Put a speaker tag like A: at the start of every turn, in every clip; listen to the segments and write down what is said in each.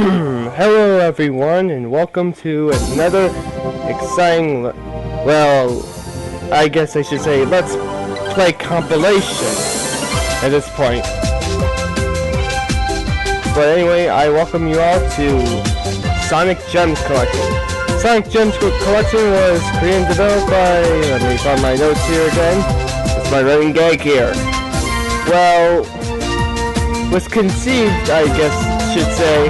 A: Hello everyone, and welcome to another exciting, well, I guess I should say, let's play compilation at this point. But anyway, I welcome you all to Sonic Gems Collection. Sonic Gems Collection was created and developed by, let me find my notes here again, it's my running gag here. Well, was conceived, I guess, should say,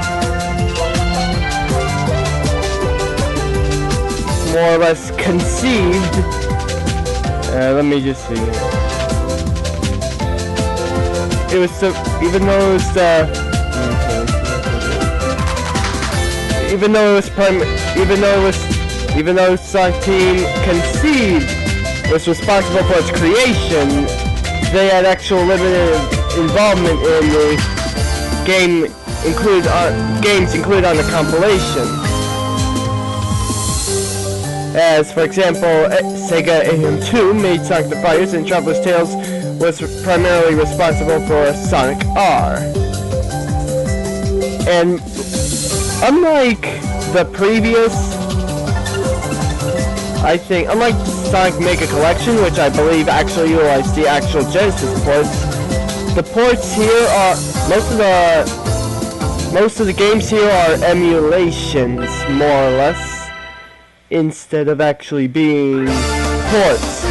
A: more or less conceived. Let me just see. It was even though Sonic Team conceived was responsible for its creation, they had actual limited involvement in the games included on the compilation. As, for example, Sega AM2 made Sonic the Fighters, and Traveler's Tales was primarily responsible for Sonic R. And unlike the previous, unlike Sonic Mega Collection, which I believe actually utilized the actual Genesis ports, the ports here are, most of the games here are emulations, more or less, instead of actually being ports.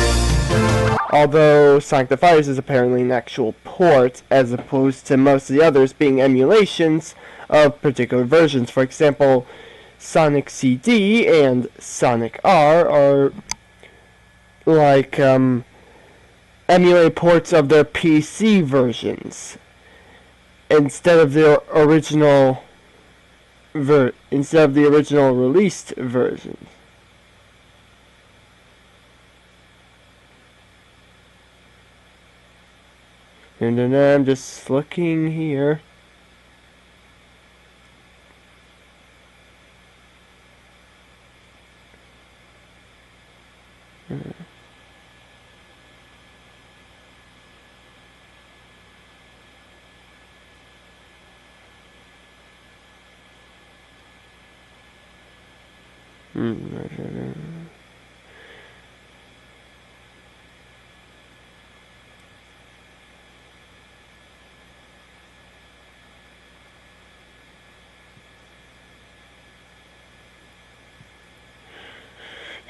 A: Although Sonic the Fighters is apparently an actual port, as opposed to most of the others being emulations of particular versions. For example, Sonic CD and Sonic R are like emulate ports of their PC versions instead of their original released versions. And then I'm just looking here.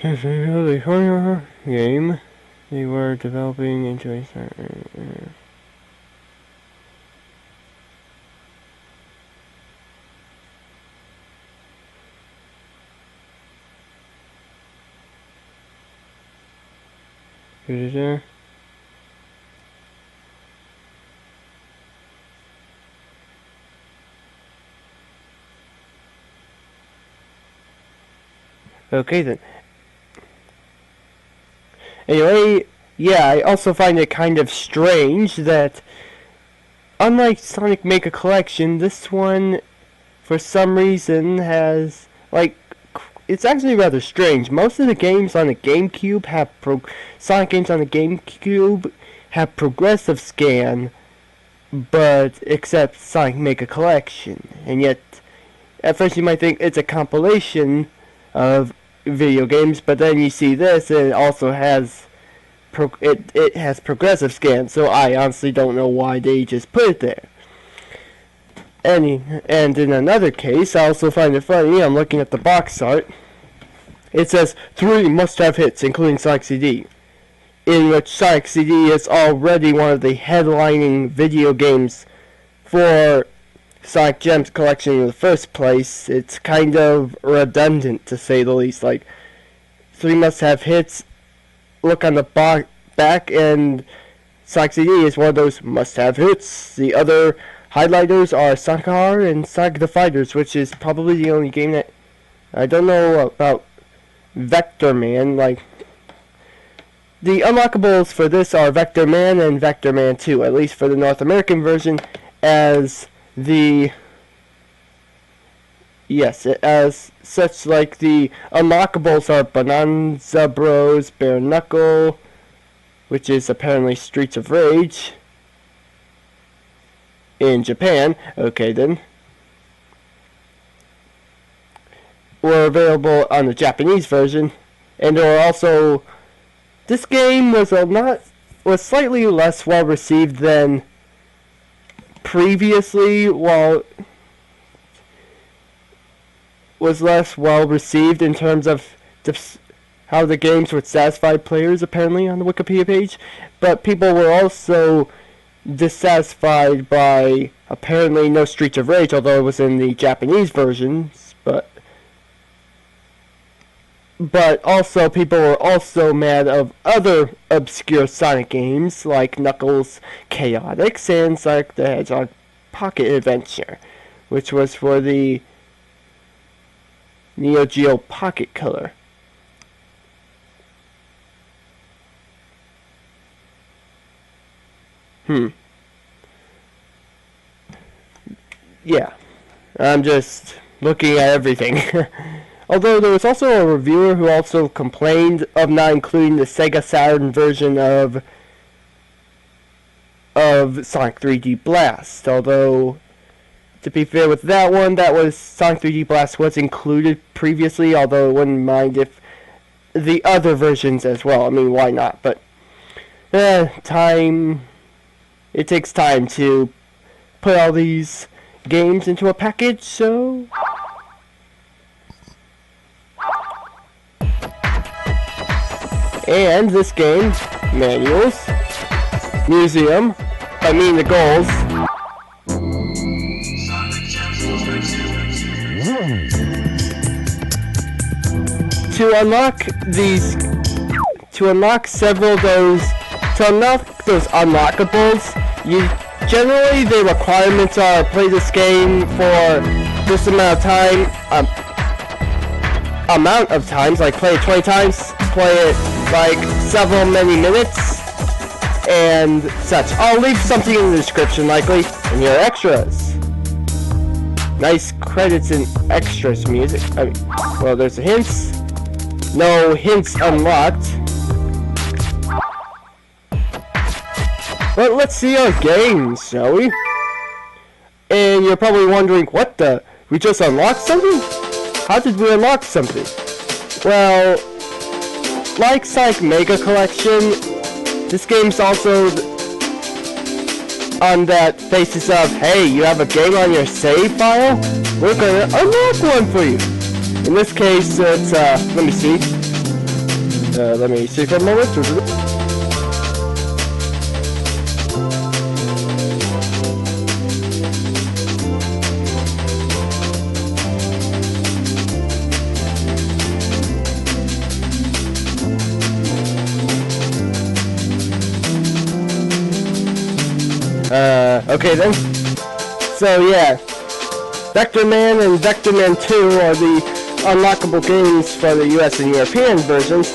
A: The horror game they were developing into a Okay then. Anyway, yeah, I also find it kind of strange that, unlike Sonic Mega Collection, this one, for some reason, has, like, it's actually rather strange. Most of the games on the GameCube have Sonic games on the GameCube have progressive scan, but except Sonic Mega Collection, and yet, at first you might think it's a compilation of video games, but then you see this and it also has it has progressive scan, so I honestly don't know why they just put it there. And in another case, I also find it funny, I'm looking at the box art, it says 3 must-have hits including Sonic CD, in which Sonic CD is already one of the headlining video games for Sonic Gems Collection in the first place. It's kind of redundant, to say the least. Like, 3 must-have hits, look on the back, and Sonic CD is one of those must-have hits. The other highlighters are Sonic R and Sonic the Fighters, which is probably the only game that I don't know about. Vector Man, like, the unlockables for this are Vector Man and Vector Man 2, at least for the North American version, as such, like, the unlockables are Bonanza Bros, Bare Knuckle, which is apparently Streets of Rage in Japan. Okay then. were available on the Japanese version, and there were also this game was slightly less well received than previously, while was less well received in terms of how the games would satisfy players, apparently, on the Wikipedia page. But people were also dissatisfied by, apparently, no Streets of Rage, although it was in the Japanese versions. But also, people were also mad of other obscure Sonic games, like Knuckles Chaotix and Sonic the Hedgehog Pocket Adventure, which was for the Neo Geo Pocket Color. Yeah, I'm just looking at everything. Although there was also a reviewer who also complained of not including the Sega Saturn version of Sonic 3D Blast. Although, to be fair with that one, Sonic 3D Blast was included previously, although I wouldn't mind if the other versions as well. I mean, why not? But it takes time to put all these games into a package, so and this game, manuals, museum, the goals. To unlock those unlockables, the requirements are play this game for this amount of times, like play it 20 times, play it like several many minutes, and such. I'll leave something in the description, likely, and here are extras. Nice credits and extras music. Well, there's the hints. No hints unlocked. But let's see our games, shall we? And you're probably wondering, what the? We just unlocked something? How did we unlock something? Well, like Sonic Mega Collection, this game's also on that basis of, hey, you have a game on your save file? We're gonna unlock one for you. In this case, it's, let me see. Let me see for a moment. Okay then. So yeah, Vector Man and Vector Man 2 are the unlockable games for the US and European versions,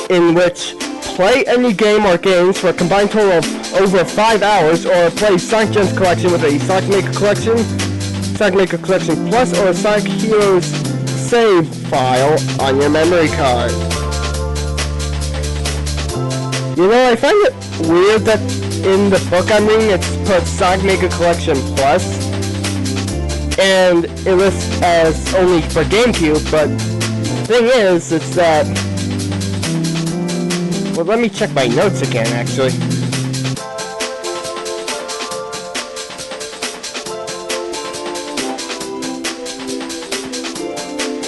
A: in which play any game or games for a combined total of over 5 hours, or play Sonic Gems Collection with a Sonic Maker Collection, Sonic Maker Collection Plus, or a Sonic Heroes save file on your memory card. You know, I find it weird that in the book I'm reading it's put Sonic Maker Collection Plus, and it lists as only for GameCube, but the thing is, it's that... Well, let me check my notes again, actually.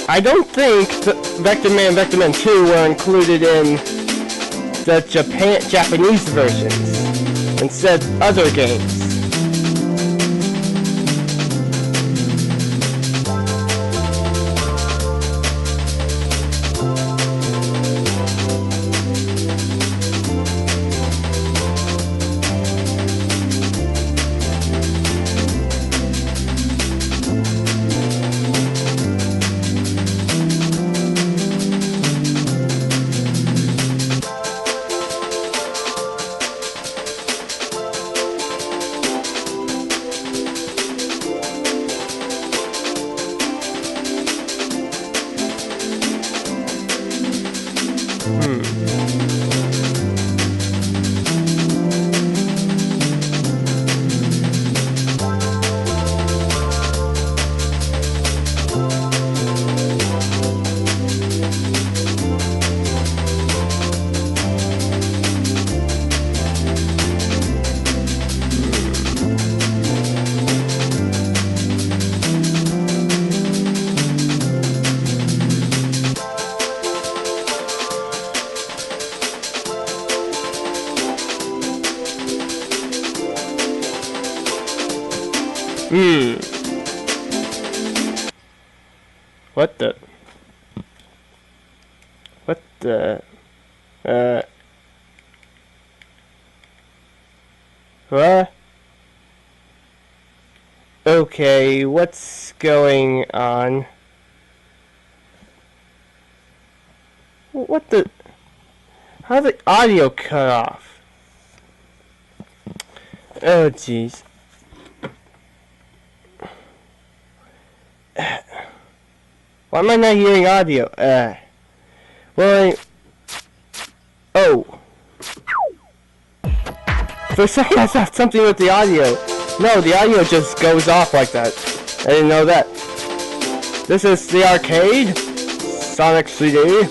A: I don't think Vector Man and Vector Man 2 were included in the Japanese versions. Instead, other games. What the? What the? What? Okay, what's going on? What the? How did the audio cut off? Oh, jeez. Why am I not hearing audio? Well, oh. For a second I thought something with the audio. No, the audio just goes off like that. I didn't know that. This is the arcade Sonic CD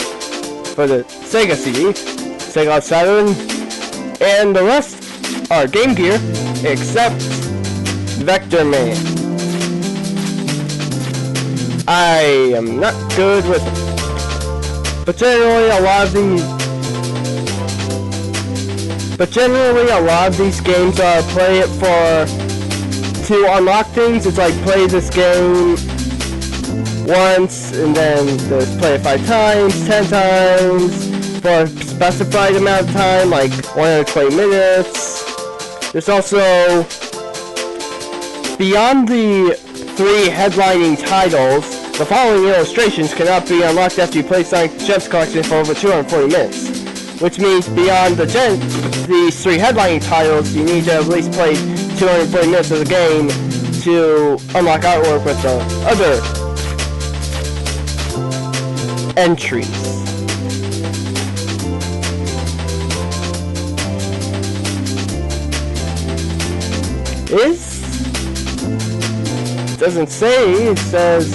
A: for the Sega CD, Sega Saturn, and the rest are Game Gear, except Vector Man. I am not good with it. But generally a lot of these games are play it to unlock things. It's like play this game once and then there's play it 5 times, 10 times for a specified amount of time, like 120 minutes. There's also, beyond the 3 headlining titles, the following illustrations cannot be unlocked after you play Sonic Gems Collection for over 240 minutes. Which means beyond these 3 headlining titles, you need to at least play 240 minutes of the game to unlock artwork with the other entries. Doesn't say, it says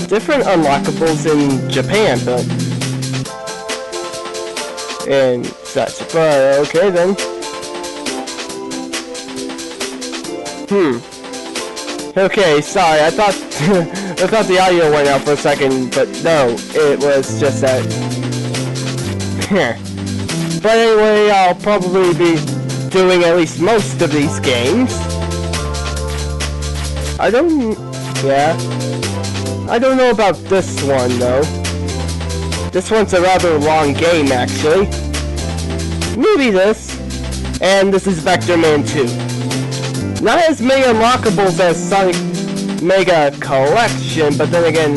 A: different unlockables in Japan, but and such. But okay then. Okay, sorry. I thought I thought the audio went out for a second, but no, it was just that. But anyway, I'll probably be doing at least most of these games. I don't know about this one though. This one's a rather long game, actually. Maybe this. And this is Vector Man 2. Not as many unlockables as Sonic Mega Collection, but then again,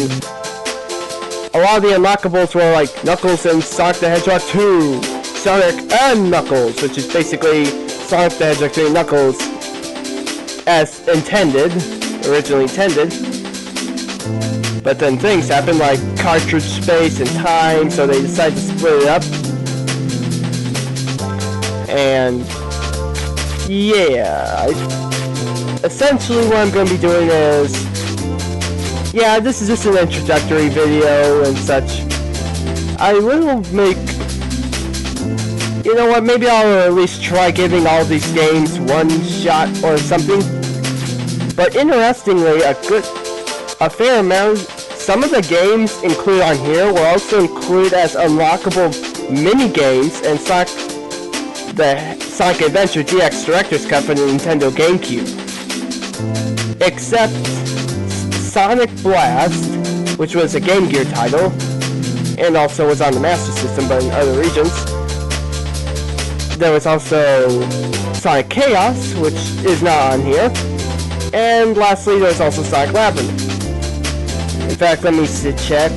A: a lot of the unlockables were like Knuckles and Sonic the Hedgehog 2, Sonic and Knuckles, which is basically Sonic the Hedgehog 2 and Knuckles as intended, originally intended. But then things happen like cartridge space and time, so they decide to split it up. And yeah, essentially what I'm going to be doing is, yeah, this is just an introductory video and such. I will make, you know what, maybe I'll at least try giving all these games one shot or something. But interestingly, a fair amount, some of the games included on here will also include as unlockable mini-games and the Sonic Adventure DX Director's Cut for the Nintendo GameCube. Except Sonic Blast, which was a Game Gear title, and also was on the Master System but in other regions. There was also Sonic Chaos, which is not on here. And lastly, there's also Sonic Labyrinth. In fact, let me check.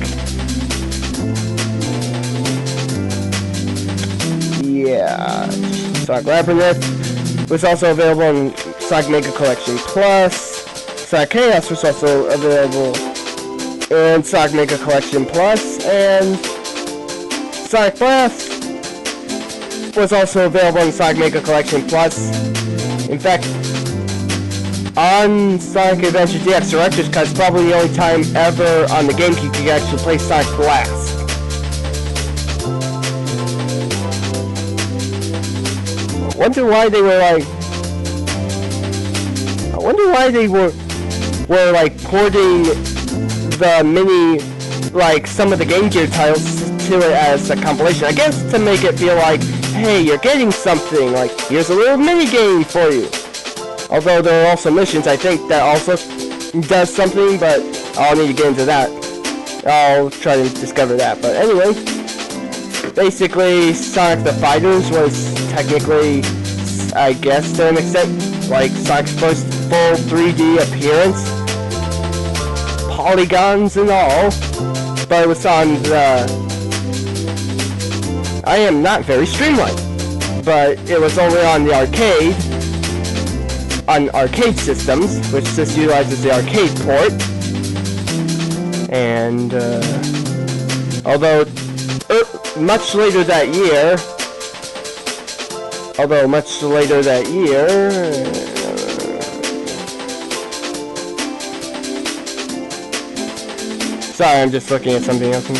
A: Yeah, Sonic Labyrinth was also available in Sonic Mega Collection Plus. Sonic Chaos was also available in Sonic Mega Collection Plus, and Sonic Blast was also available in Sonic Mega Collection Plus. In fact, on Sonic Adventure DX Director's Cut, it's probably the only time ever on the GameCube you can actually play Sonic Blast. I wonder why they were like porting the mini, like some of the Game Gear titles to it as a compilation. I guess to make it feel like, hey, you're getting something, like here's a little mini game for you. Although there are also missions, I think, that also does something, but I'll need to get into that. I'll try to discover that. But anyway, basically, Sonic the Fighters was technically, I guess, to an extent, like Sonic's first full 3D appearance. Polygons and all. But it was on the... I am not very streamlined. But it was only on the arcade. On arcade systems, which just utilizes the arcade port. And, although much later that year, sorry, I'm just looking at something else.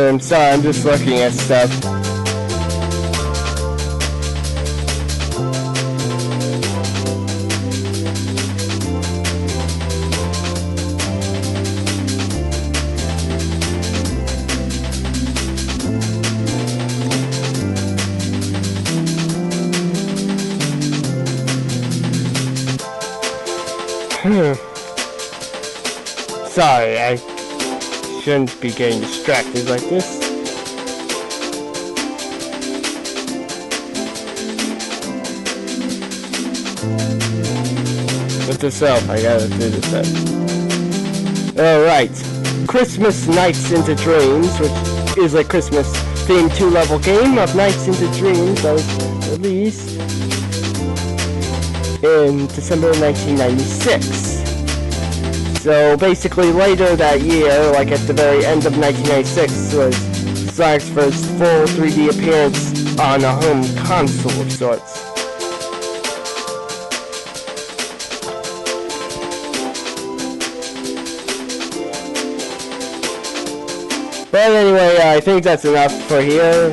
A: I'm sorry, I'm just looking at stuff. Sorry, I shouldn't be getting distracted like this. With this up, I gotta do this up. Alright. Christmas Nights into Dreams, which is a Christmas themed 2-level game of Nights into Dreams that was released in December 1996. So basically later that year, like at the very end of 1996, was Sonic's first full 3D appearance on a home console of sorts. But anyway, I think that's enough for here.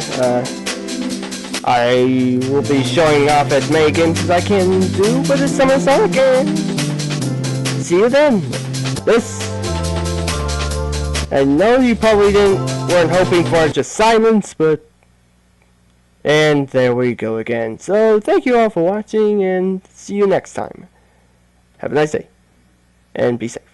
A: I will be showing off as many games as I can do for this summer Sonic, and see you then. This, I know you probably weren't hoping for just silence, but, and there we go again. So thank you all for watching, and see you next time. Have a nice day, and be safe.